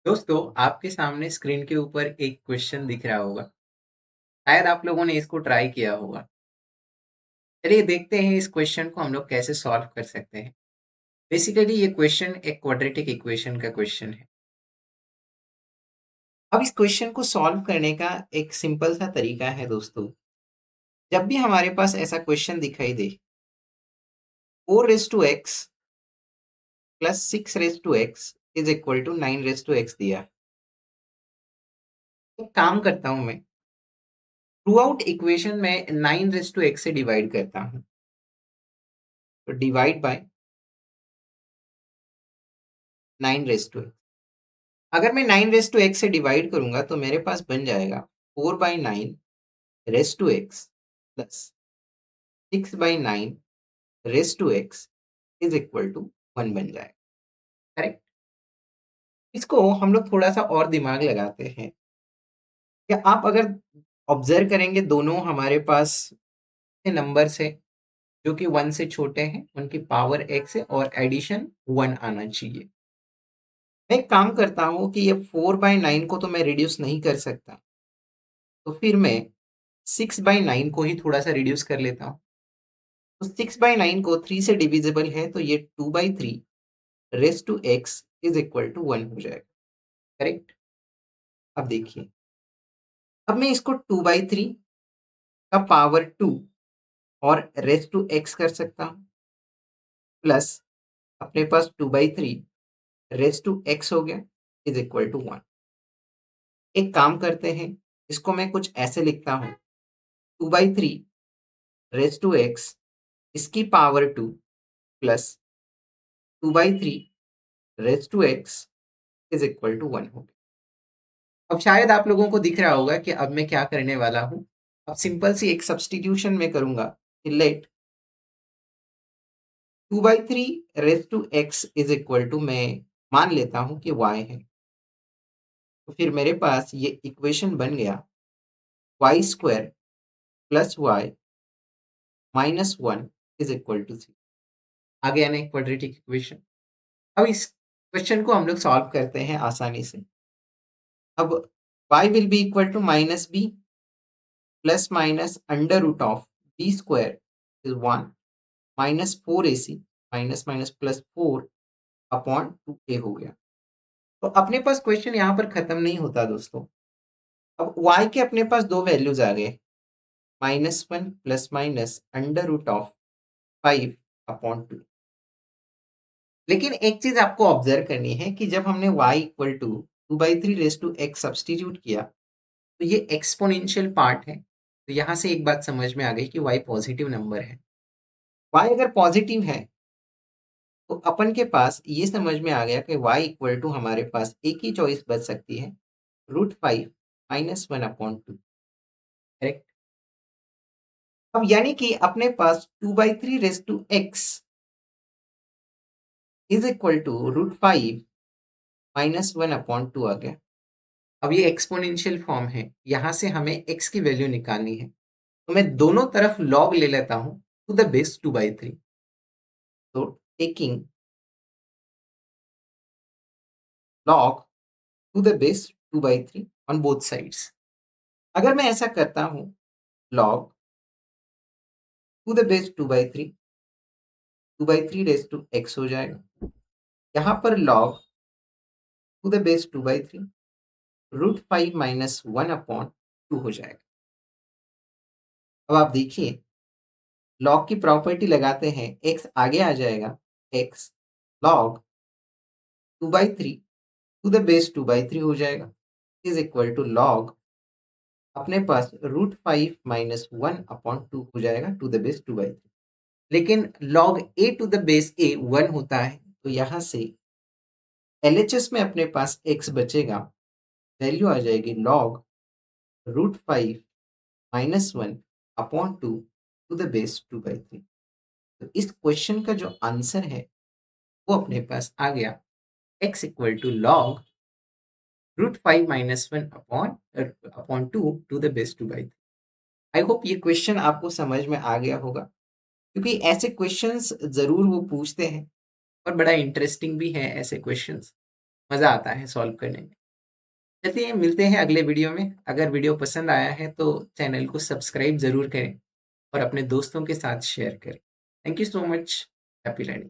दोस्तों, आपके सामने स्क्रीन के ऊपर एक क्वेश्चन दिख रहा होगा। शायद आप लोगों ने इसको ट्राई किया होगा। चलिए देखते हैं इस क्वेश्चन को हम लोग कैसे सॉल्व कर सकते हैं। बेसिकली ये क्वेश्चन एक क्वाड्रेटिक इक्वेशन का क्वेश्चन है। अब इस क्वेश्चन को सॉल्व करने का एक सिंपल सा तरीका है दोस्तों। जब भी हमारे पास ऐसा क्वेश्चन दिखाई दे, 4 raise to x plus 6 raise to x is equal to 9 raise to x दिया। एक काम करता हूं मैं, थ्रू आउट इक्वेशन में 9 रेज़ टू एक्स से डिवाइड करता हूं। तो divide by 9 raise to x. अगर मैं 9 रेज़ टू एक्स से डिवाइड करूंगा तो मेरे पास बन जाएगा 4/9 raise to x plus 6/9 raise to x is equal to 1 बन जाएगा। करेक्ट। इसको हम लोग थोड़ा सा और दिमाग लगाते हैं। क्या आप अगर ऑब्जर्व करेंगे, दोनों हमारे पास नंबर्स है जो कि 1 से छोटे हैं, उनकी पावर x है और एडिशन 1 आना चाहिए। मैं एक काम करता हूँ कि ये 4/9 को तो मैं रिड्यूस नहीं कर सकता, तो फिर मैं 6/9 को ही थोड़ा सा रिड्यूस कर लेता हूँ। तो 6/9 को 3 से डिविजिबल है, तो ये 2/3 raise to x is equal to 1 हो जाएगा। करेक्ट। अब देखिए, अब मैं इसको 2/3 का पावर 2 और रेज़ टू एक्स कर सकता हूँ, प्लस अपने पास 2/3 रेज़ टू एक्स हो गया इज इक्वल टू 1। एक काम करते हैं, इसको मैं कुछ ऐसे लिखता हूँ, 2/3 रेज़ टू एक्स इसकी power 2 plus 2/3 raise to x is equal to 1 हो गया। अब शायद आप लोगों को दिख रहा होगा कि अब मैं क्या करने वाला हूँ। अब सिंपल सी एक सब्स्टिट्यूशन में करूंगा कि let 2/3 raise to x is equal to, मैं मान लेता हूँ कि y है। तो फिर मेरे पास ये इक्वेशन बन गया y² plus y minus 1 is equal to 3। आ गया ना एक क्वाड्रेटिक इक्वेशन। अब इस क्वेश्चन को हम लोग सॉल्व करते हैं आसानी से। अब y will be equal to minus b plus minus under root of b square is 1 minus 4ac minus minus plus 4 upon 2a हो गया। तो अपने पास क्वेश्चन यहाँ पर खत्म नहीं होता दोस्तों। अब y के अपने पास दो वैल्यूज आ गए, -1 plus minus under root of 5 upon 2। लेकिन एक चीज आपको ऑब्जर्व करनी है कि जब हमने y equal to 2/3 raise to x substitute किया, तो ये एक्सपोनेंशियल पार्ट है। तो यहाँ से एक बात समझ में आ गई कि y पॉजिटिव नंबर है। y अगर पॉजिटिव है तो अपन के पास ये समझ में आ गया कि y इक्वल टू हमारे पास एक ही चॉइस बच सकती है, √5 -1 अपॉन 2। करेक्ट। अब यानी कि अपने पास 2/3 raise to x is equal to √5 -1 upon 2 आ गया। अब ये एक्सपोनेंशियल फॉर्म है, यहाँ से हमें x की वैल्यू निकालनी है। तो मैं दोनों तरफ लॉग ले लेता हूँ टू द बेस 2/3। तो taking log to the base 2/3 on both sides. अगर मैं ऐसा करता हूँ, log to the base 2/3, 2/3 raise to x हो जाएगा। यहाँ पर log to the base 2/3 √5 -1 upon 2 हो जाएगा। अब आप देखिए, लॉग की प्रॉपर्टी लगाते हैं, x आगे आ जाएगा, x log 2/3 to the base 2/3 हो जाएगा इज इक्वल टू लॉग अपने पास √5 -1 अपॉन 2 हो जाएगा टू द बेस 2/3। लेकिन log a to the base a 1 होता है, तो यहाँ से LHS में अपने पास x बचेगा, वैल्यू आ जाएगी log √5 -1 upon 2 to the base 2/3। तो इस क्वेश्चन का जो आंसर है वो अपने पास आ गया, x equal to log √5 -1 upon 2 to the base 2/3। I hope ये क्वेश्चन आपको समझ में आ गया होगा, क्योंकि ऐसे क्वेश्चंस ज़रूर वो पूछते हैं और बड़ा इंटरेस्टिंग भी है ऐसे क्वेश्चंस। मज़ा आता है सॉल्व करने में। चलिए मिलते हैं अगले वीडियो में। अगर वीडियो पसंद आया है तो चैनल को सब्सक्राइब ज़रूर करें और अपने दोस्तों के साथ शेयर करें। Thank you so much. Happy learning.